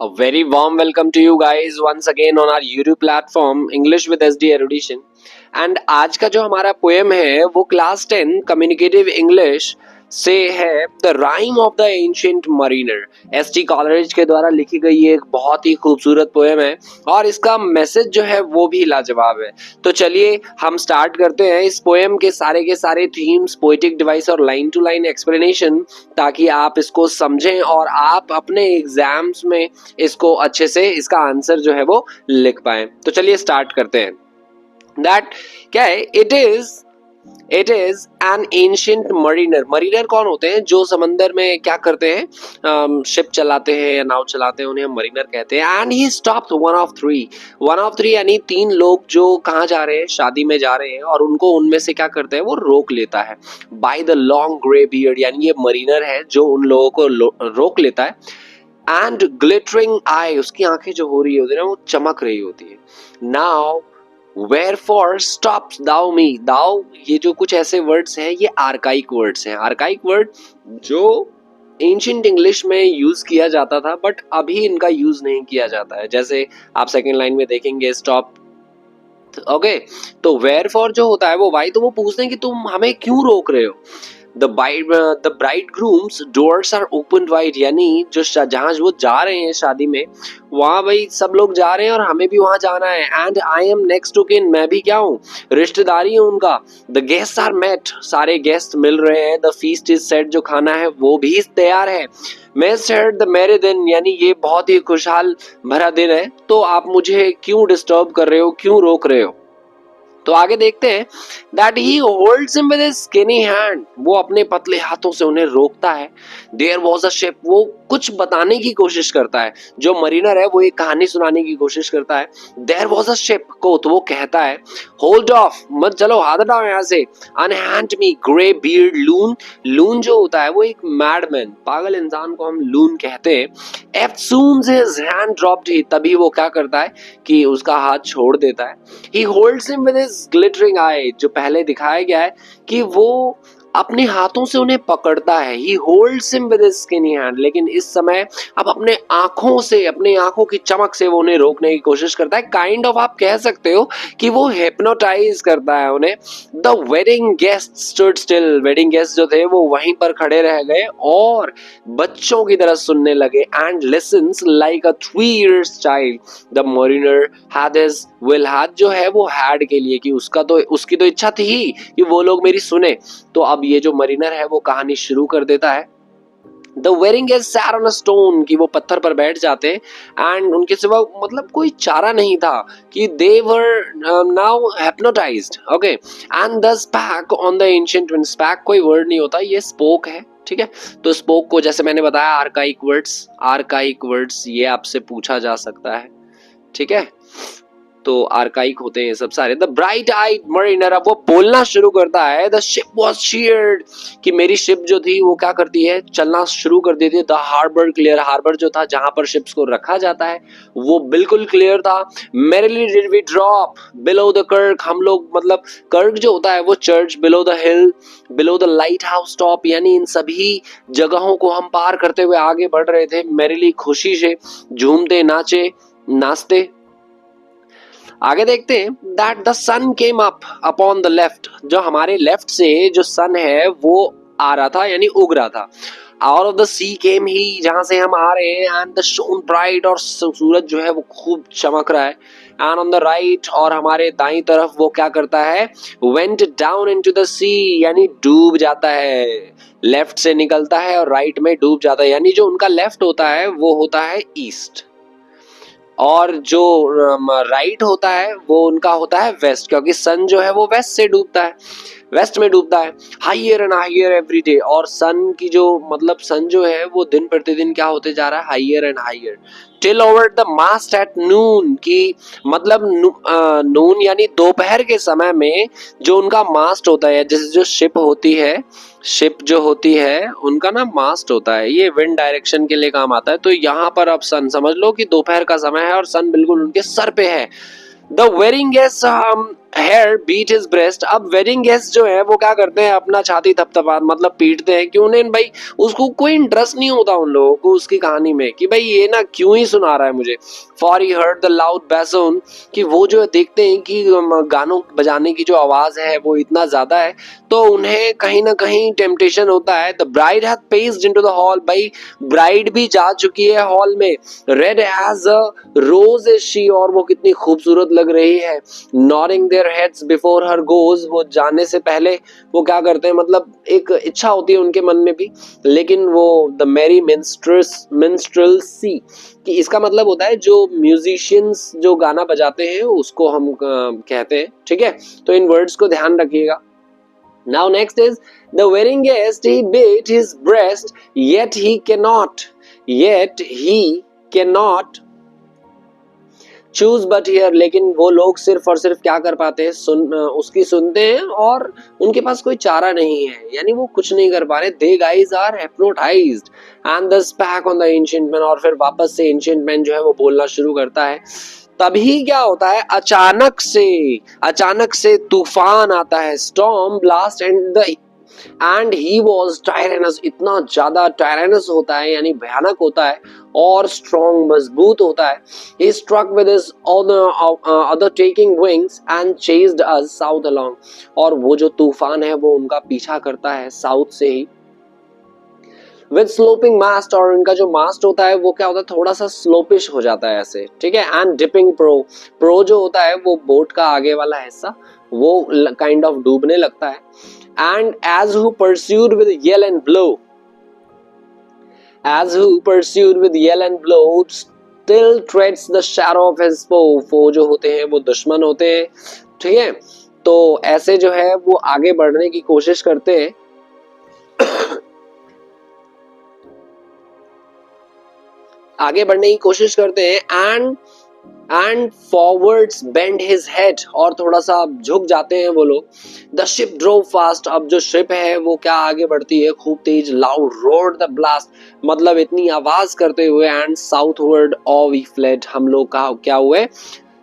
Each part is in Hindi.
A very warm welcome to you guys once again on our YouTube platform English with SD Erudition. And आज का जो हमारा पोएम है वो क्लास 10 कम्युनिकेटिव इंग्लिश से है the rhyme of the ancient Mariner. ST Coleridge के द्वारा लिखी गई एक बहुत ही खूबसूरत पोएम है और इसका मैसेज जो है वो भी लाजवाब है। तो चलिए हम स्टार्ट करते हैं इस पोएम के सारे थीम्स, पोएटिक डिवाइस और लाइन टू लाइन एक्सप्लेनेशन, ताकि आप इसको समझें और आप अपने एग्जाम्स में इसको अच्छे से इसका आंसर जो है वो लिख पाएं। तो चलिए स्टार्ट करते हैं। दैट क्या है? It is an ancient Mariner. Mariner कौन होते हैं? जो समंदर में क्या करते हैं, शिप चलाते हैं या नाव चलाते हैं, उन्हें हम मरीनर कहते हैं। And he stopped one of three यानी 3 लोग जो कहाँ जा रहे हैं, शादी में जा रहे हैं, और उनको उनमें से क्या करते हैं, वो रोक लेता है। By the long grey beard, यानी ये मरीनर है जो उन लोगों को रोक लेता है। एंड ग्लिटरिंग आई, उसकी आंखें जो हो रही होती है ना, वो चमक रही होती है। Now Wherefore stops thou me? Thou, ये जो कुछ ऐसे वर्ड्स हैं ये आर्काइक वर्ड्स हैं। आर्काइक वर्ड जो एंशिएंट इंग्लिश में यूज किया जाता था बट अभी इनका यूज नहीं किया जाता है। जैसे आप सेकंड लाइन में देखेंगे स्टॉप, ओके। तो wherefore जो होता है वो वाई, तो वो पूछते हैं कि तुम हमें क्यों रोक रहे हो। The bridegroom's doors are opened wide, यानी जो जहाँ वो जा रहे हैं शादी में, वहाँ भाई सब लोग जा रहे हैं और हमें भी वहाँ जाना है। And I am next to kin, मैं भी क्या हूँ, रिश्तेदारी हूँ उनका। The guests are met, सारे गेस्ट मिल रहे हैं। The feast is set, जो खाना है वो भी तैयार है। Must had the merry दिन, यानी ये बहुत ही खुशहाल भरा दिन है, तो आप मुझे क्यों डिस्टर्ब कर रहे हो, क्यों रोक रहे हो। तो आगे देखते हैं that he holds him with his skinny hand, वो अपने पतले हाथों से उन्हें रोकता है। There was a ship, वो कुछ बताने की कोशिश करता है। जो मरीनर है वो एक कहानी सुनाने की कोशिश करता है। There was a ship को तो वो कहता है hold off, मत चलो, हाथ हटाओ यहाँ से। Unhand me grey beard loon, loon जो होता है वो एक मैडमैन, पागल इंसान को हम loon कहते हैं। As soon as his hand dropped, ही तभी वो क्या करता है कि उसका हाथ छोड़ देता है। He holds him with his glittering eye, जो पहले दिखाया गया है कि वो अपने हाथों से उन्हें पकड़ता है। He holds him with his skinny hand, लेकिन इस समय अब अपने आंखों से, अपनी आंखों की चमक से वो उन्हें रोकने की कोशिश करता है। काइंड ऑफ आप कह सकते हो कि वो हिप्नोटाइज करता है उन्हें। The wedding guest stood still, wedding guest जो थे वो वहीं पर खड़े रह गए और बच्चों की तरह सुनने लगे। And lessons like a 3 years child, the Mariner had his will, हाथ जो है वो हैड के लिए कि उसकी तो इच्छा थी ही कि वो लोग मेरी सुने। तो अब ये जो मरीनर है वो कहानी शुरू कर देता है। The wearing guest sat on a stone, कि वो पत्थर पर बैठ जाते हैं। एंड उनके सिवा मतलब कोई चारा नहीं था कि they were now hypnotized, okay। And the spoke on the ancient wind, spoke कोई वर्ड नहीं होता, ये spoke है, ठीक है। तो स्पोक को जैसे मैंने बताया आर्काइक वर्ड्स ये आपसे पूछा जा सकता है, ठीक है। तो आर्काइक होते हैं सब सारे। द ब्राइट आइड मरीनर, अब वो बोलना शुरू करता है। द शिप वॉज शीयर्ड, कि मेरी शिप जो थी वो क्या करती है, चलना शुरू कर देती है। द हार्बर क्लियर, हार्बर जो था जहां पर शिप्स को रखा जाता है वो बिल्कुल क्लियर था। Merrily did we drop below the kirk, हम लोग मतलब कर्क जो होता है वो church, below the hill, below the lighthouse top, यानी इन सभी जगहों को हम पार करते हुए आगे बढ़ रहे थे। मेरिली खुशी से झूमते नाचते। आगे देखते हैं that the sun came up upon the left, जो हमारे लेफ्ट से जो सन है वो आ रहा था, यानी उग रहा था। Out of the sea came he, जहां से हम आ रहे हैं। एंड द शोन ब्राइट, और सूरज जो है वो खूब चमक रहा है। एंड ऑन द राइट, और हमारे दाईं तरफ वो क्या करता है, वेंट डाउन इनटू द सी, यानी डूब जाता है। लेफ्ट से निकलता है और राइट में डूब जाता है, यानी जो उनका लेफ्ट होता है वो होता है ईस्ट और जो राइट होता है वो उनका होता है वेस्ट, क्योंकि सन जो है वो वेस्ट से डूबता है, वेस्ट में डूबता है। Higher and higher every day, और सन की जो मतलब सन जो है वो दिन प्रतिदिन क्या होते जा रहा है, higher and higher. Till over the mast at noon, की मतलब नून यानी दोपहर के समय में जो उनका मास्ट होता है, जैसे जो शिप जो होती है उनका ना मास्ट होता है, ये विंड डायरेक्शन के लिए काम आता है। तो यहाँ पर अब सन समझ लो कि दोपहर का समय है और सन बिल्कुल उनके सर पे है। The wedding guest here beat his breast. अब वेडिंग गेस्ट जो है वो क्या करते हैं, अपना छाती थपथपा मतलब पीटते हैं कि उन्हें भाई उसको कोई इंटरेस्ट नहीं होता उन लोगों को उसकी कहानी में कि भाई ये ना क्यों ही सुना रहा है मुझे। For he heard the loud bassoon, कि वो जो देखते हैं कि गानों बजाने की जो आवाज है वो इतना ज्यादा है, तो उन्हें कहीं ना कहीं टेम्पटेशन होता है। The bride had paced into the hall, भाई ब्राइड भी जा चुकी है हॉल में। Red as a rose is she, और वो कितनी खूबसूरत लग रही है। Nodding their heads before her goes, वो जाने से पहले वो क्या करते हैं, मतलब एक इच्छा होती है उनके मन में भी, लेकिन वो द मैरी मिन्स्ट्रेल्सी, कि इसका मतलब होता है जो म्यूजिशियंस जो गाना बजाते हैं उसको हम कहते हैं, ठीक है। तो इन वर्ड्स को ध्यान रखिएगा। Now next is the wedding guest, he beat his breast, yet he cannot choose but here, लेकिन वो लोग सिर्फ और सिर्फ क्या कर पाते हैं, उसकी सुनते हैं और उनके पास कोई चारा नहीं है, यानी वो कुछ नहीं कर पा रहे। They guys are hypnotized and the back on the ancient man, और फिर वापस से एंशिएंट मैन जो है वो बोलना शुरू करता है। तभी क्या होता है, अचानक से तूफान आता है, storm blast and he was tyrannous, इतना ज्यादा टायरेनस होता है यानी भयानक होता है और स्ट्रॉन्ग मजबूत होता है। He struck with his other taking wings and chased us south along, और वो जो तूफान है वो उनका पीछा करता है साउथ से ही। विद स्लोपिंग मास्ट, और इनका जो मास्ट होता है वो क्या होता है, थोड़ा सा स्लोपिश हो जाता है ऐसे, ठीक है। एंड डिपिंग प्रो जो होता है वो बोट का आगे वाला हिस्सा वो काइंड ऑफ डूबने लगता है। And as who pursued with yell and blow still treads the shadow of his foe जो होते हैं वो दुश्मन होते हैं, ठीक है। तो ऐसे जो है वो आगे बढ़ने की कोशिश करते हैं and forwards bend his head, और थोड़ा सा झुक जाते हैं वो लोग। द शिप ड्रोव फास्ट, अब जो शिप है वो क्या आगे बढ़ती है खूब तेज। लाउड रोड द ब्लास्ट, मतलब इतनी आवाज करते हुए। And southward aye we fled, हम लोग का क्या हुए,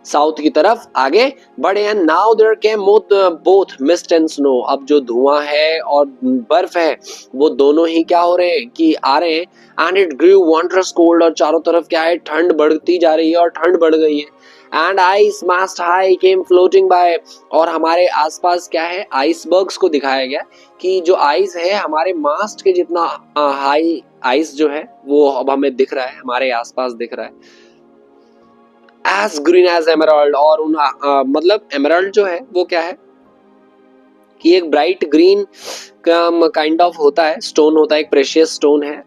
साउथ की तरफ आगे बढ़े। And now there came both mist and snow, अब जो धुआं है और बर्फ है वो दोनों ही क्या हो रहे हैं कि आ रहे हैं। And it grew wondrous cold, और चारों तरफ क्या है, ठंड बढ़ती जा रही है और ठंड बढ़ गई है। And ice mast high came floating by, और हमारे आसपास क्या है, आइसबर्ग्स को दिखाया गया कि जो आइस है हमारे मास्ट के जितना हाई आइस जो है वो अब हमें दिख रहा है, हमारे आसपास दिख रहा है। एज ग्रीन एज एमराल्ड, और उन मतलब एमराल्ड जो है वो क्या है कि एक ब्राइट ग्रीन काइंड ऑफ होता है, स्टोन होता है, एक प्रेशियस स्टोन है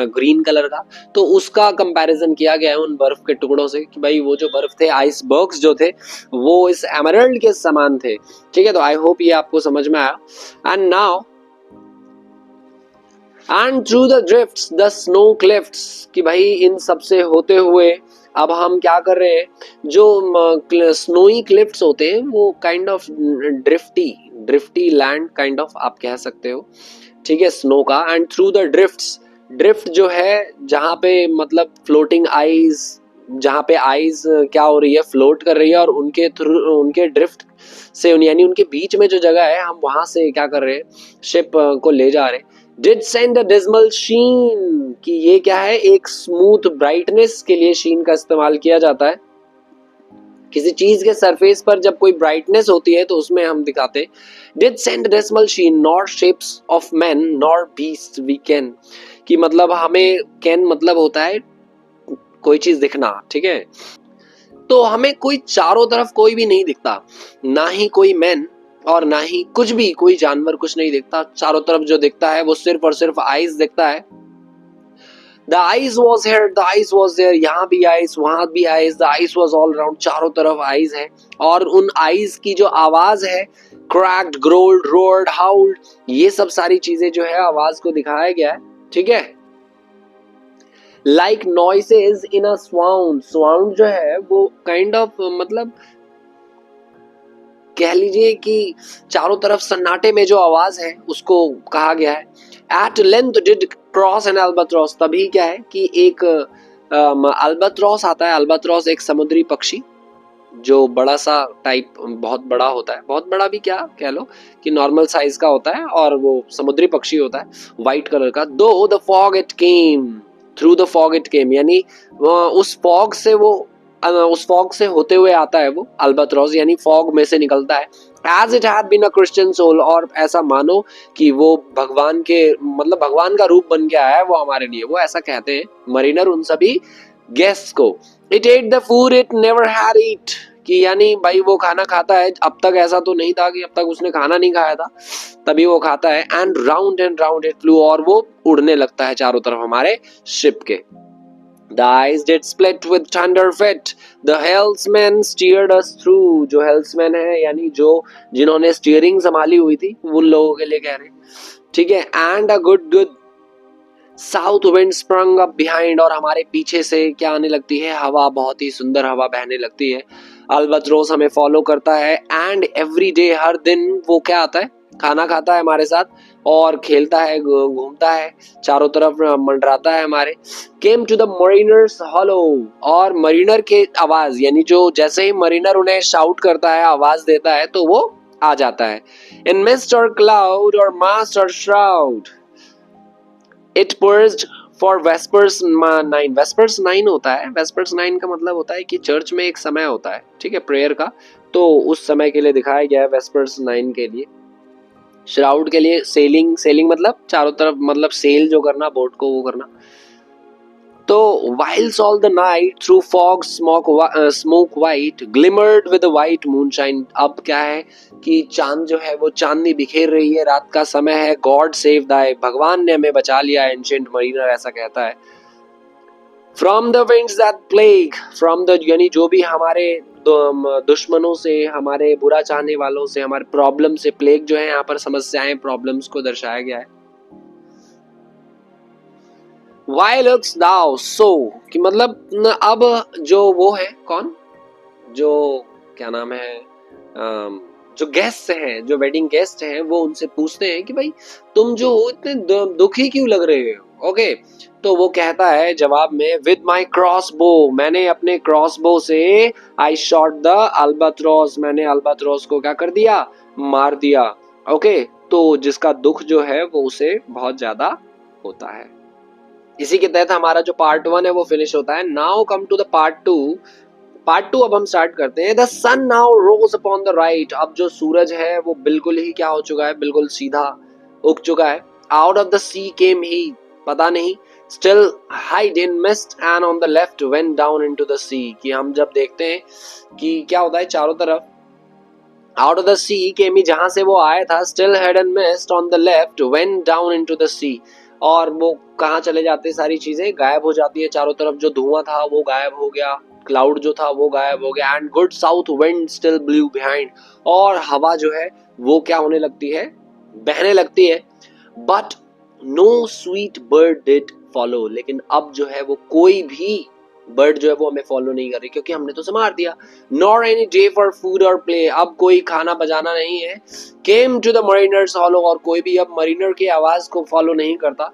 ग्रीन कलर का। तो उसका कंपैरिजन किया गया है उन बर्फ के टुकड़ों से कि भाई वो जो बर्फ थे, आइसबर्ग्स जो थे वो इस एमराल्ड के समान थे, ठीक है। तो आई होप ये आपको समझ में आया। And through the drifts the snow clifts, कि भाई इन सब से होते हुए अब हम क्या कर रहे हैं, जो स्नोई क्लिफ्ट्स होते हैं वो kind of drifty land kind of आप कह सकते हो, ठीक है, स्नो का। एंड थ्रू द ड्रिफ्ट जो है जहाँ पे मतलब फ्लोटिंग आइस, जहाँ पे आइस क्या हो रही है, फ्लोट कर रही है, और उनके थ्रू उनके ड्रिफ्ट से यानी उनके बीच में जो जगह है हम वहां से क्या कर रहे हैं, शिप को ले जा रहे हैं। डिड सेंड अ डिस्मल शीन, कि ये क्या है, एक स्मूथ ब्राइटनेस के लिए शीन का इस्तेमाल किया जाता है। किसी चीज के सरफेस पर जब कोई ब्राइटनेस होती है तो उसमें हम दिखाते did send a dismal sheen nor shapes of man nor beast we can, कि मतलब हमें कैन मतलब होता है कोई चीज दिखना, ठीक है। तो हमें कोई चारों तरफ कोई भी नहीं दिखता, ना ही कोई मैन और ना ही कुछ भी, कोई जानवर कुछ नहीं दिखता। चारों तरफ जो दिखता है वो सिर्फ और सिर्फ आइस दिखता है। The ice was here, the ice was there, यहाँ भी आइस वहां भी ice, the ice was all around, चारों तरफ आइस है। और उन आइस की जो आवाज है, क्रैक्ड, ग्रोल्ड, रोर्ड, हाउल्ड, ये सब सारी चीजें जो है आवाज को दिखाया गया है, ठीक है। लाइक नॉइसेज इन अ स्वाउंड जो है वो काइंड ऑफ मतलब कह लीजिए कि चारों तरफ सन्नाटे में जो आवाज है उसको कहा गया है। At length did cross an albatross, तभी क्या है कि एक अल्बाट्रॉस आता है। अल्बाट्रॉस एक समुद्री पक्षी, जो बड़ा सा टाइप बहुत बड़ा होता है, बहुत बड़ा भी क्या कह लो कि नॉर्मल साइज का होता है, और वो समुद्री पक्षी होता है व्हाइट कलर का। दो the fog it came, through the fog it came, यानी उस फॉग से होते हुए आता है वो अल्बाट्रॉस, यानी फॉग में से निकलता है। As it had been a Christian soul, और ऐसा मानो कि वो भगवान के मतलब भगवान का रूप बन के आया है वो हमारे लिए, वो ऐसा कहते हैं मरीनर उन सभी गेस्ट को। It ate the food it never had eat, कि यानी भाई वो खाना खाता है, अब तक ऐसा तो नहीं था कि अब तक उसने खाना नहीं खाया था, तभी वो खाता है। एंड राउंड इट फ्लू, और वो उड़ने लगता है चारों तरफ हमारे शिप के। The ice did split with thunder fit. The helmsman steered us through. जो हेल्समैन है यानी जो जिन्होंने स्टीयरिंग संभाली हुई थी, उन लोगों के लिए कह रहे हैं, ठीक है। And a good south wind sprung up behind, और हमारे पीछे से क्या आने लगती है, हवा, बहुत ही सुंदर हवा बहने लगती है। अल्बाट्रोस हमें फॉलो करता है, एंड एवरी डे, हर दिन वो क्या आता है, खाना खाता है हमारे साथ और खेलता है, घूमता है, चारों तरफ मंडराता है हमारे। Came to the mariner's hollo, और मरीनर के आवाज, यानी जो जैसे ही मरीनर उन्हें शाउट करता है, आवाज देता है, तो वो आ जाता है। इन मिस्ट और क्लाउड और मास्ट और shroud it pursued for vespers 9। Vespers 9 होता है, वेस्पर्स 9 का मतलब होता है कि चर्च में एक समय होता है, ठीक है, प्रेयर का, तो उस समय के लिए दिखाया गया है वेस्पर्स 9 के लिए। श्राउड के लिए सेलिंग, सेलिंग मतलब चारों तरफ, मतलब सेल जो करना, बोट को वो करना। तो whilst all the night through fog smoke white glimmered with a white moonshine, अब क्या है कि चांद जो है वो चांदनी बिखेर रही है, रात का समय है। गॉड सेव दाई, भगवान ने हमें बचा लिया, एंशिएंट मरीनर ऐसा कहता है। From the winds that plague, from the यानी जो भी हमारे दुश्मनों से, हमारे बुरा चाहने वालों से, हमारे प्रॉब्लम से, प्लेग जो है यहाँ पर समस्याएं, प्रॉब्लम्स को दर्शाया गया है। Why looks thou so, कि मतलब अब जो वो है कौन, जो क्या नाम है, जो गेस्ट हैं, जो वेडिंग गेस्ट हैं, वो उनसे पूछते हैं कि भाई तुम जो हो इतने दुखी क्यों लग रहे हो। ओके, तो वो कहता है जवाब में, विद माई क्रॉस बो, मैंने अपने क्रॉस बो से, आई शॉट द अल्बाट्रॉस, मैंने अल्बाट्रॉस को क्या कर दिया, मार दिया। ओके, तो जिसका दुख जो है वो उसे बहुत ज्यादा होता है। इसी के तहत हमारा जो पार्ट 1 है वो फिनिश होता है। Now come to the part 2। Part 2 अब हम स्टार्ट करते हैं। The sun now rose upon the right, अब जो सूरज है वो बिल्कुल ही क्या हो चुका है, बिल्कुल सीधा उग चुका है। Out of the sea came he, पता नहीं, still hide in mist and on the left went down into the sea, कि हम जब देखते हैं कि क्या होता है चारों तरफ, out of the sea came he, जहां से वो आया था, still head and mist on the left went down into the sea, और वो कहाँ चले जाते, सारी चीजें गायब हो जाती है चारों तरफ, जो धुआं था वो गायब हो गया, क्लाउड जो था वो गायब हो गया। And good south wind still blue behind, और हवा जो है वो क्या होने लगती है, बहने लगती है। But no sweet bird did follow, लेकिन अब जो है वो कोई भी बर्ड जो है वो हमें फॉलो नहीं कर रही, क्योंकि हमने तो उसे मार दिया। Nor any day for food or play, अब कोई खाना बजाना नहीं है। Came to the mariner's hollo, और कोई भी अब मरीनर की आवाज को फॉलो नहीं करता।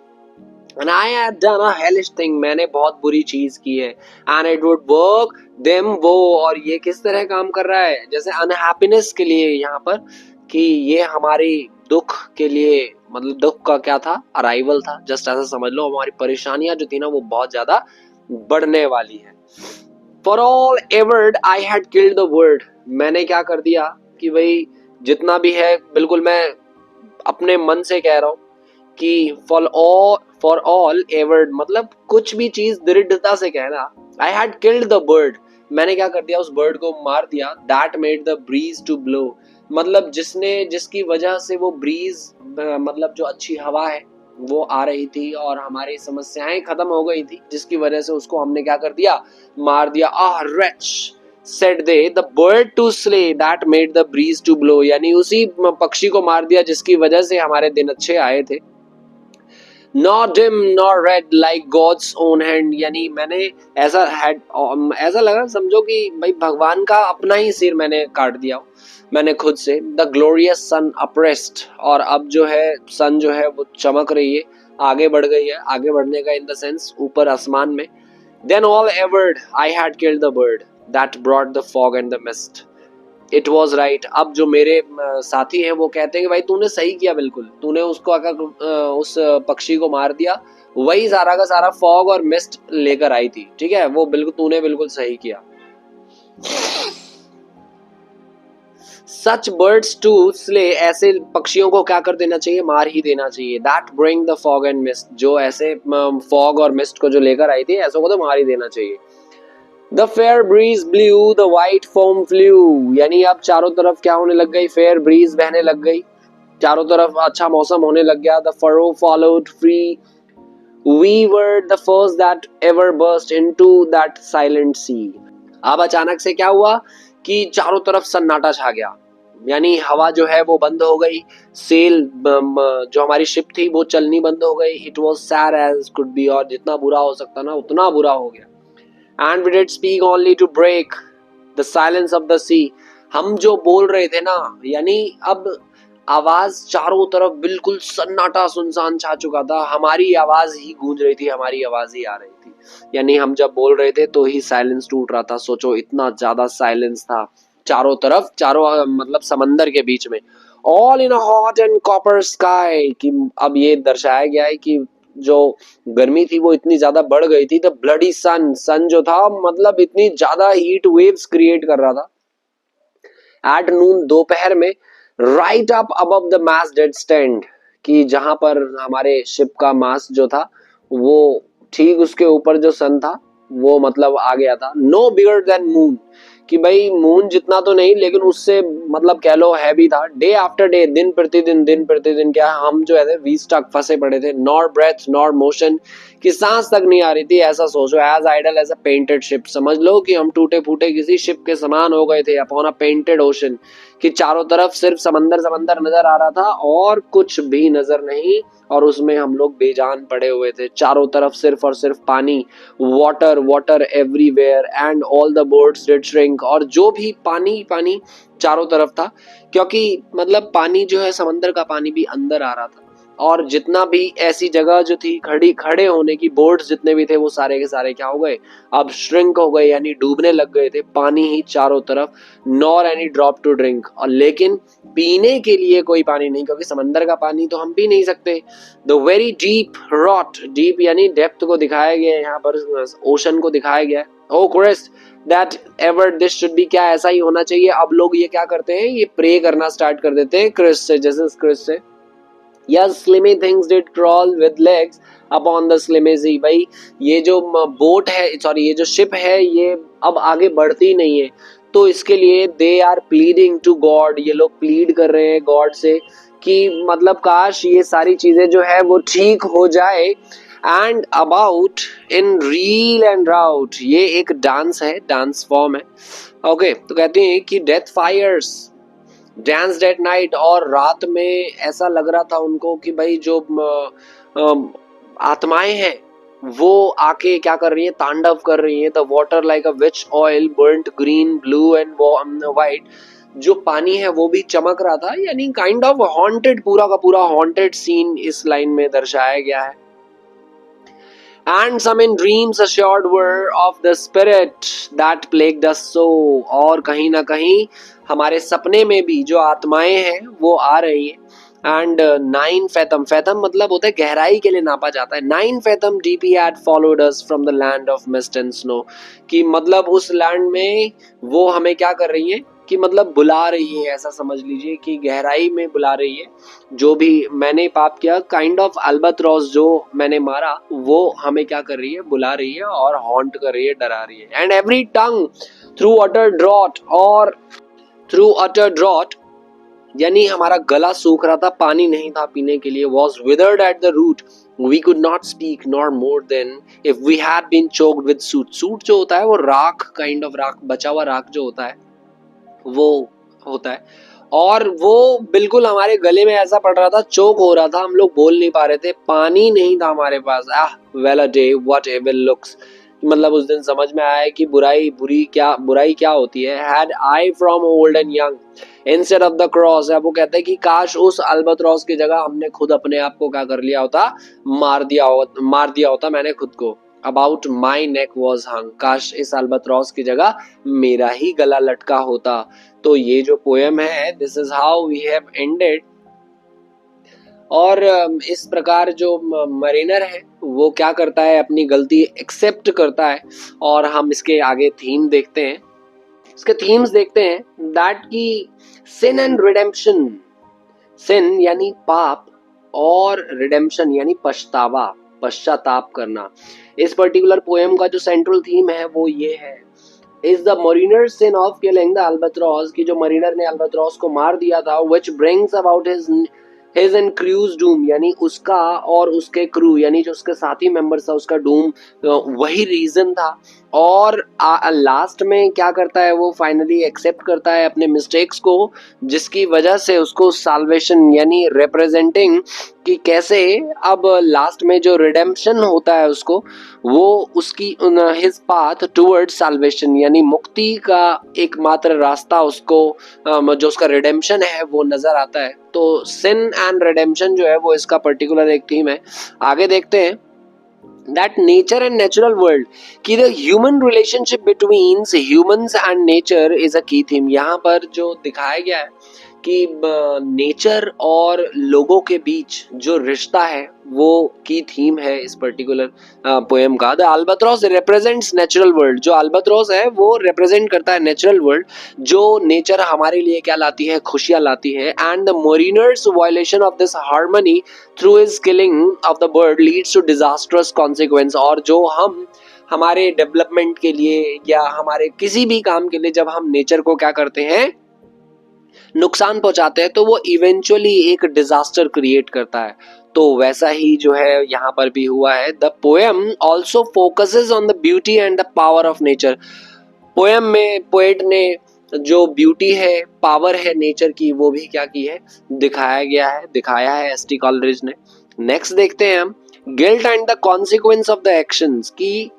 And I had done a hellish thing, मैंने बहुत बुरी चीज की है। And it would work them वो, और ये किस तरह काम कर रहा है, जैसे अनहैप्पीनेस के लिए यहाँ पर, कि ये हमारी दुख के लिए, मतलब दुख का क्या था, अराइवल था, जस्ट ऐसा समझ लो, हमारी परेशानियां जो थी ना वो बहुत ज्यादा बढ़ने वाली है। For all ever I had killed the word, मैंने क्या कर दिया कि भाई जितना भी है, बिल्कुल मैं अपने मन से कह रहा हूँ कि for all ever मतलब कुछ भी चीज दृढ़ता से कहना। I had killed the bird, मैंने क्या कर दिया, उस बर्ड को मार दिया। That made the breeze to blow, मतलब जिसकी वजह से वो ब्रीज, मतलब जो अच्छी हवा है वो आ रही थी और हमारी समस्याएं खत्म हो गई थी, जिसकी वजह से उसको हमने क्या कर दिया, मार दिया। wretch said they, the bird to slay that made the breeze to blow, यानी उसी पक्षी को मार दिया जिसकी वजह से हमारे दिन अच्छे आए थे। Nor dim nor red like God's own hand, यानी मैंने ऐसा लगा, समझो कि भाई भगवान का अपना ही सिर मैंने काट दिया मैंने खुद से। द ग्लोरियस सन अप्रेस्ड, और अब जो है सन जो है वो चमक रही है, आगे बढ़ गई है, आगे बढ़ने का इन द सेंस ऊपर आसमान में। Then all ever I had killed the bird, that brought the fog and the mist. It was right. अब जो मेरे साथी हैं वो कहते हैं कि भाई तूने सही किया, बिल्कुल तूने उसको अगर उस पक्षी को मार दिया, वही सारा का सारा फॉग और मिस्ट लेकर आई थी, ठीक है, वो बिल्कुल तूने बिल्कुल सही किया. Such birds to slay, ऐसे पक्षियों को क्या कर देना चाहिए, मार ही देना चाहिए. That bring the fog and mist, जो ऐसे फॉग और मिस्ट को जो लेकर आई थी, ऐसों को तो मार ही देना चाहिए. The fair breeze blew, the white foam flew, यानी अब चारों तरफ क्या होने लग गई, फेयर ब्रीज बहने लग गई, चारों तरफ अच्छा मौसम होने लग गया. The furrow followed free, we were the first that ever burst into that silent sea. अब अचानक से क्या हुआ कि चारों तरफ सन्नाटा छा गया, यानी हवा जो है वो बंद हो गई, सेल जो हमारी शिप थी वो चलनी बंद हो गई. It was sad as could be, और जितना बुरा हो सकता ना उतना बुरा हो गया. And we did speak only to break the silence of the sea. हम जो बोल रहे थे ना, यानी अब आवाज चारों तरफ बिल्कुल सन्नाटा सुनसान छा चुका था, हमारी आवाज ही गूंज रही थी, हमारी आवाज ही आ रही थी, यानी हम जब बोल रहे थे तो ही साइलेंस टूट रहा था. सोचो इतना ज्यादा साइलेंस था चारों तरफ, चारों मतलब समंदर के बीच में. All in a hot and copper sky, कि अब ये दर्शाया गया है कि जो गर्मी थी वो इतनी ज्यादा बढ़ गई थी. द ब्लडी सन, सन जो था मतलब इतनी ज्यादा हीट वेव्स क्रिएट कर रहा था. एट नून, दोपहर में, right up above the mast did stand, कि जहां पर हमारे शिप का मास्ट जो था वो ठीक उसके ऊपर जो सन था वो मतलब आ गया था. नो बिगर देन मून, कि भाई मून जितना तो नहीं लेकिन उससे मतलब कह लो हैवी था. डे आफ्टर डे, दिन प्रतिदिन क्या हम जो है वी स्टक, फंसे पड़े थे. नॉर ब्रेथ नॉर मोशन, कि सांस तक नहीं आ रही थी. ऐसा सोचो, as idle as a painted ship, समझ लो कि हम टूटे फूटे किसी शिप के समान हो गए थे अपॉन अ पेंटेड ओशन, कि चारों तरफ सिर्फ समंदर समंदर नजर आ रहा था और कुछ भी नजर नहीं, और उसमें हम लोग बेजान पड़े हुए थे. चारों तरफ सिर्फ और सिर्फ पानी, water water everywhere, and all the boats did shrink, और जो भी पानी पानी चारों तरफ था, क्योंकि मतलब पानी जो है समंदर का पानी भी अंदर आ रहा था, और जितना भी ऐसी जगह जो थी खड़े होने की, बोट्स जितने भी थे वो सारे के सारे क्या हो गए, अब श्रिंक हो गए, यानी डूबने लग गए थे. पानी ही चारों तरफ, nor any drop to drink, और लेकिन पीने के लिए कोई पानी नहीं, क्योंकि समंदर का पानी तो हम पी नहीं सकते. The very deep rot, deep यानी डेप्थ को दिखाया गया है यहाँ पर, ओशन को दिखाया गया है. O Christ that ever this should be, क्या ऐसा ही होना चाहिए. अब लोग ये क्या करते हैं, ये प्रे करना स्टार्ट कर देते हैं क्रिस्ट से, जैसे क्रिस्ट से. Yes, slimy things did crawl with legs upon the slimy sea. भाई ये जो बोट है, सॉरी ये जो शिप है, ये अब आगे बढ़ती नहीं है, तो इसके लिए they are pleading to God, ये लोग प्लीड कर रहे हैं गॉड से कि मतलब काश ये सारी चीजें जो है वो ठीक हो जाए. And about in reel and rout, ये एक डांस है, डांस फॉर्म है. ओके, तो कहते हैं कि death fires dance at night, और रात में ऐसा लग रहा था उनको कि भाई जो आत्माएं हैं वो आके क्या कर रही है, तांडव कर रही है. The water like a which oil burnt green blue and white, जो पानी है वो भी चमक रहा था, यानी काइंड ऑफ हॉन्टेड, पूरा का पूरा हॉन्टेड सीन इस लाइन में दर्शाया गया है. And some in dreams assured were of the spirit that plagued us so, और कहीं ना कहीं हमारे सपने में भी जो आत्माएं हैं वो आ रही है. एंड 9 फैथम, फैथम मतलब होता है गहराई के लिए नापा जाता है. 9 fathom DP had followed us from the land of mist and snow, कि मतलब उस लैंड में वो हमें क्या कर रही है, कि मतलब बुला रही है, ऐसा समझ लीजिए कि गहराई में बुला रही है. जो भी मैंने पाप किया, काइंड ऑफ अल्बाट्रॉस जो मैंने मारा, वो हमें क्या कर रही है, बुला रही है और हॉन्ट कर रही है, डरा रही है. And every tongue through utter drought, और थ्रू अटर ड्रॉट यानी हमारा गला सूख रहा था, पानी नहीं था पीने के लिए. Was withered at the root, we could not speak nor more than if we had been choked with soot. Soot जो होता है वो राख, काइंड ऑफ राख, बचा हुआ राख जो होता है वो होता है, और वो बिल्कुल हमारे गले में ऐसा पड़ रहा था, चोक हो रहा था, हम लोग बोल नहीं पा रहे थे, पानी नहीं था हमारे पास. Well a day what evil looks, मतलब उस दिन समझ में आया कि बुराई क्या होती है. Had I from old and young instead of the cross, वो कहते हैं कि काश उस अल्बाट्रॉस की जगह हमने खुद अपने आप को क्या कर लिया होता, मार दिया होता मैंने खुद को. अबाउट माई नेक वॉज हंग, काश इस अल्बाट्रॉस की जगह मेरा ही गला लटका होता। तो ये जो पोएम है, this is how we have ended. और इस प्रकार जो मरीनर है वो क्या करता है, अपनी गलती एक्सेप्ट करता है। और हम इसके आगे थीम देखते हैं, इसके थीम्स देखते हैं, दैट की सिन एंड रिडेम्पशन। सिन यानी पाप, और रिडेम्पशन यानी पछतावा, पश्चाताप करना। इस पर्टिकुलर पोएम का जो सेंट्रल थीम है वो ये है, is the mariner sin of killing the albatross, की जो मरीनर ने अल्बाट्रॉस को मार दिया था, which brings about his and crew's doom, यानी उसका और उसके क्रू यानी जो उसके साथी मेंबर्स था उसका डूम वही रीजन था। और लास्ट में क्या करता है, वो फाइनली एक्सेप्ट करता है अपने मिस्टेक्स को, जिसकी वजह से उसको साल्वेशन यानी रिप्रेजेंटिंग कि कैसे अब लास्ट में जो रिडेम्पशन होता है उसको, वो उसकी हिज पाथ टुवर्ड्स साल्वेशन यानी मुक्ति का एकमात्र रास्ता उसको जो उसका रिडेम्पशन है वो नजर आता है। तो सिन एंड रिडेम्पशन जो है वो इसका पर्टिकुलर एक थीम है। आगे देखते हैं, that nature and natural world, कि the human relationship between humans and nature is a key theme। यहाँ पर जो दिखाया गया है कि नेचर और लोगों के बीच जो रिश्ता है वो की थीम है इस पर्टिकुलर पोएम का। The albatross represents natural world, जो अल्बाट्रॉस है वो रिप्रेजेंट करता है नेचुरल वर्ल्ड, जो नेचर हमारे लिए क्या लाती है, खुशियां लाती है। And the mariner's violation of this harmony through his killing of the bird leads to disastrous consequence. और जो हम हमारे डेवलपमेंट के लिए या हमारे किसी भी काम के लिए जब हम नेचर को क्या करते हैं, नुकसान पहुंचाते हैं, तो वो इवेंचुअली एक डिजास्टर क्रिएट करता है। तो वैसा ही जो है यहाँ पर भी हुआ है। The poem also focuses on the beauty and the power of nature. Poem में पोएट ने जो ब्यूटी है, पावर है नेचर की, वो भी क्या की है, दिखाया है एस.टी. कॉलरिज ने। नेक्स्ट देखते हैं हम, guilt and the consequence of the actions, की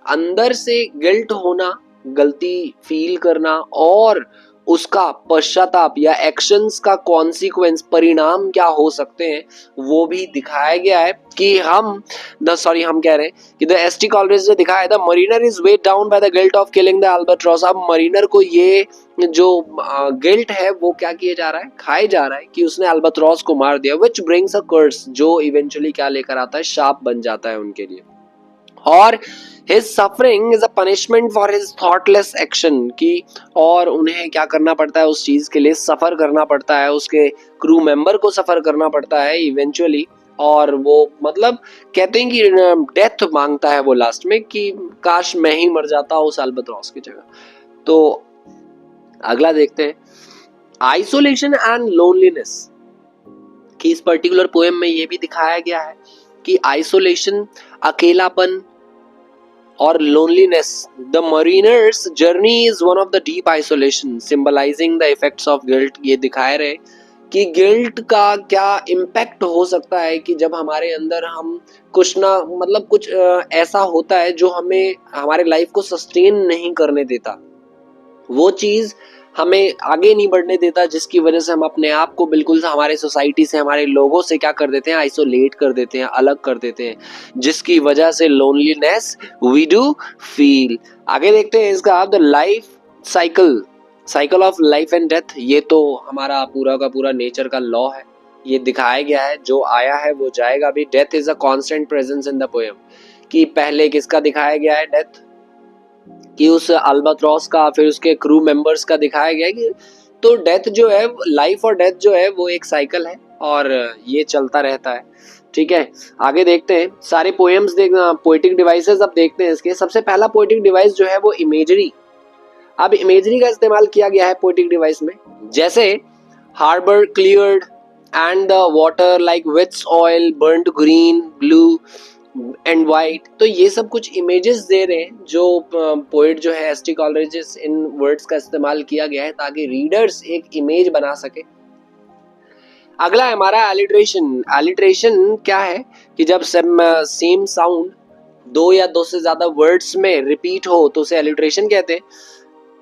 अंदर से गिल्ट होना, गलती फील करना, और उसका पश्चाताप या एक्शंस का कॉन्सिक्वेंस, परिणाम क्या हो सकते हैं, वो भी दिखाया गया है। कि हम कह रहे हैं कि द एस.टी. कॉलरिज ने दिखाया है, the mariner is weighed down by the guilt of killing the albatross. अब मरीनर को ये जो गिल्ट है वो क्या किया जा रहा है, खाया जा रहा है कि उसने अल्बाट्रॉस को मार दिया, विच ब्रिंग्स अ कर्स, जो इवेंचुअली क्या लेकर आता है, शाप बन जाता है उनके लिए। और his suffering is a punishment for his thoughtless action, की और उन्हें क्या करना पड़ता है, उस चीज के लिए सफर करना पड़ता है, उसके क्रू मेंबर को सफर करना पड़ता है इवेंचुअली। और वो मतलब कहते हैं कि डेथ मांगता है वो लास्ट में, कि काश मैं ही मर जाता उस अल्बाट्रॉस की जगह। तो अगला देखते हैं, आइसोलेशन एंड लोनलीनेस, कि इस पर्टिकुलर पोएम में ये भी दिखाया गया है कि आइसोलेशन, अकेलापन और loneliness, the mariners journey is one of the deep isolation symbolising the effects of guilt. ये दिखाए रहे कि गिल्ट का क्या इम्पैक्ट हो सकता है, कि जब हमारे अंदर हम कुछ ना मतलब कुछ ऐसा होता है जो हमें हमारे लाइफ को सस्टेन नहीं करने देता, वो चीज हमें आगे नहीं बढ़ने देता, जिसकी वजह से हम अपने आप को बिल्कुल हमारे सोसाइटी से, हमारे लोगों से क्या कर देते हैं, आइसोलेट कर देते हैं, अलग कर देते हैं, जिसकी वजह से लोनलीनेस वी डू फील। आगे देखते हैं इसका, the life cycle of life and death. ये तो हमारा पूरा का पूरा नेचर का लॉ है, ये दिखाया गया है, जो आया है वो जाएगा भी। Death is a constant presence in the poem, कि पहले किसका दिखाया गया है, डेथ, कि उस अल्बाट्रॉस का, फिर उसके क्रू मेंबर्स का दिखाया गया कि तो डेथ जो है, लाइफ और डेथ जो है वो एक साइकिल है और ये चलता रहता है। ठीक है, आगे देखते हैं सारे पोएम्स देखना, पोएटिक डिवाइसेस अब देखते हैं इसके। सबसे पहला पोएटिक डिवाइस जो है वो इमेजरी। अब इमेजरी का इस्तेमाल किया गया है पोएटिक डिवाइस में, जैसे harbour cleared and the water like witch's oil burnt green blue and white. तो ये सब कुछ इमेजेस दे रहे हैं, जो पोएट जो है एस.टी. कॉलरिज, इन वर्ड्स का इस्तेमाल किया गया है ताकि रीडर्स एक इमेज बना सके। अगला है हमारा एलिट्रेशन। एलिट्रेशन क्या है, कि जब सेम साउंड दो या दो से ज्यादा वर्ड्स में रिपीट हो तो उसे एलिट्रेशन कहते हैं।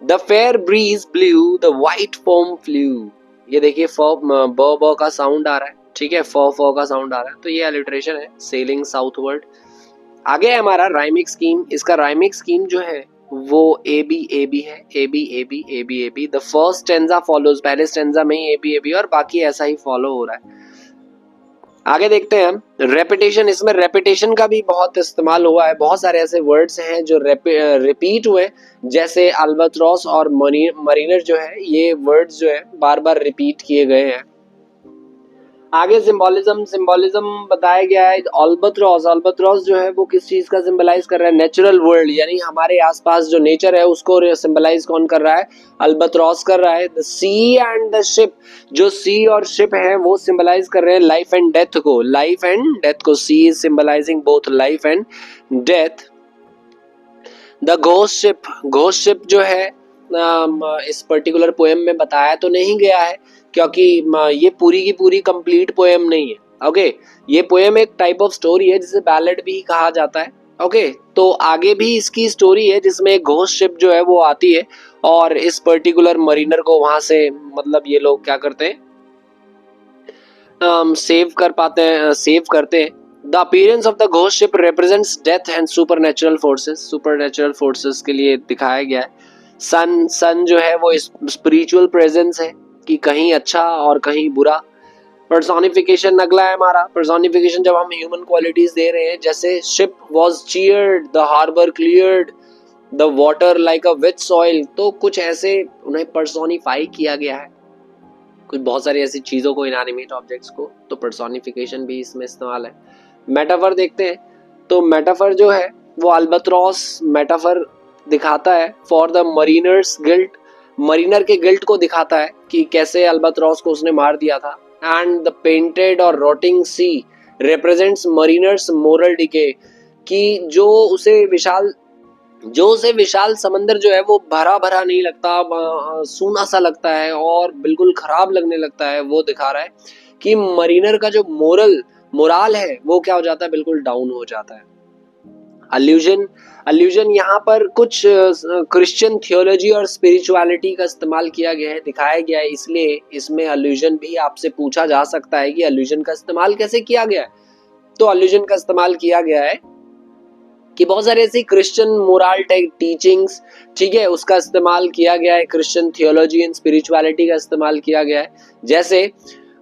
The fair breeze blew the white foam flew. ये देखिए ब का साउंड आ रहा है, ठीक है, फ का साउंड आ रहा है, तो ये एलिट्रेशन है, सेलिंग साउथवर्ड। आगे है हमारा राइमिक स्कीम। इसका राइमिक स्कीम जो है वो ए बी है, A B. The first stanza follows, पहले स्टेंजा में ही ए बी और बाकी ऐसा ही फॉलो हो रहा है। आगे देखते हैं हम रेपिटेशन। इसमें रेपिटेशन का भी बहुत इस्तेमाल हुआ है, बहुत सारे ऐसे वर्ड्स हैं जो रिपीट हुए, जैसे अल्बाट्रॉस और मरीनर जो है, ये वर्ड्स जो है बार बार रिपीट किए गए हैं। आगे सिंबोलिज्म बताया गया है। अल्बाट्रॉस जो है वो किस चीज का सिंबलाइज कर रहा है? नेचुरल वर्ल्ड, यानी हमारे आसपास जो नेचर है उसको सिंबलाइज कौन कर रहा है? अल्बाट्रॉस कर रहा है। The sea and the ship, जो सी और शिप है वो सिंबलाइज कर रहे हैं लाइफ एंड डेथ को। Sea is symbolising both life and death. The ghost ship जो है इस पर्टिकुलर पोएम में बताया तो नहीं गया है, क्योंकि ये पूरी की पूरी कंप्लीट पोएम नहीं है। ओके, ये पोएम एक टाइप ऑफ स्टोरी है जिसे बैलेड भी कहा जाता है। ओके, तो आगे भी इसकी स्टोरी है जिसमें एक घोस्ट शिप जो है वो आती है और इस पर्टिकुलर मरीनर को वहां से मतलब ये लोग क्या करते हैं, सेव करते हैं। The appearance of the ghost ship represents death and supernatural forces के लिए दिखाया गया है। सन जो है वो स्पिरिचुअल प्रेजेंस है कि कहीं अच्छा और कहीं बुरा। पर्सोनिफिकेशन अगला है हमारा। पर्सोनिफिकेशन जब हम ह्यूमन क्वालिटीज दे रहे हैं, जैसे ship was cheered, the harbour cleared, the water like a witch's oil, तो कुछ ऐसे उन्हें पर्सोनिफाई किया गया है, कुछ बहुत सारी ऐसी चीजों को, इनएनिमेट ऑब्जेक्ट्स को, तो पर्सोनिफिकेशन भी इसमें इस्तेमाल है। मेटाफर देखते हैं, तो मेटाफर जो है वो अल्बाट्रॉस मेटाफर दिखाता है for the mariners guilt, Mariner के गिल्ट को दिखाता है कि कैसे अल्बाट्रॉस को उसने मार दिया था। एंड द पेंटेड और रोटिंग सी रिप्रेजेंट्स मरीनर्स मोरल डिके, कि जो उसे विशाल समंदर जो है वो भरा भरा नहीं लगता, सूना सा लगता है और बिल्कुल खराब लगने लगता है, वो दिखा रहा है कि मरीनर का जो मोराल है वो क्या हो जाता है, बिल्कुल डाउन हो जाता है। अल्यूजन यहाँ पर कुछ क्रिश्चियन थियोलॉजी और स्पिरिचुअलिटी का इस्तेमाल किया गया है, दिखाया गया है, इसलिए इसमें अल्यूजन भी आपसे पूछा जा सकता है कि अल्यूजन का इस्तेमाल कैसे किया गया है। तो अल्यूजन का इस्तेमाल किया गया है कि बहुत सारे ऐसी क्रिश्चियन मोरल टीचिंग्स, ठीक है, उसका इस्तेमाल किया गया है। क्रिश्चियन थियोलॉजी एंड स्पिरिचुअलिटी का इस्तेमाल किया गया है, जैसे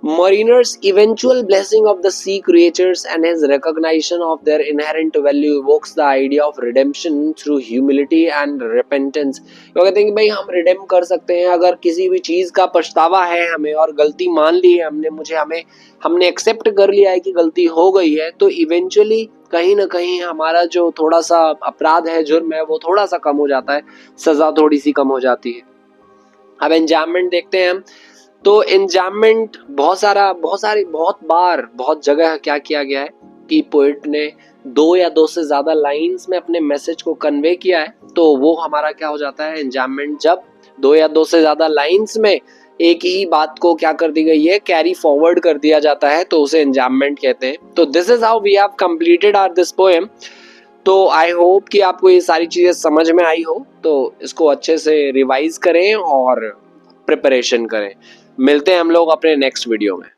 Mariner's eventual blessing of the sea creatures and his recognition of their inherent value evokes the idea of redemption through humility and repentance। वो कहते हैं कि भाई हम रिडेम कर सकते हैं अगर किसी भी चीज का पछतावा है हमें और गलती मान ली है हमने एक्सेप्ट कर लिया है कि गलती हो गई है, तो इवेंचुअली कहीं ना कहीं हमारा जो थोड़ा सा अपराध है, जुर्म है, वो थोड़ा सा कम हो जाता है, सजा थोड़ी सी कम हो जाती है। अब एंजाममेंट देखते हैं हम, तो एंजाममेंट बहुत जगह क्या किया गया है कि पोएट ने 2 या 2 से ज्यादा लाइंस में अपने मैसेज को कन्वे किया है, तो वो हमारा क्या हो जाता है एंजाममेंट। जब 2 या 2 से ज्यादा लाइंस में एक ही बात को क्या कर दी गई है, कैरी फॉरवर्ड कर दिया जाता है, तो उसे एंजाममेंट कहते हैं। तो this is how we have completed our this poem. तो आई होप कि आपको ये सारी चीजें समझ में आई हो, तो इसको अच्छे से रिवाइज करें और प्रिपरेशन करें। मिलते हैं हम लोग अपने नेक्स्ट वीडियो में।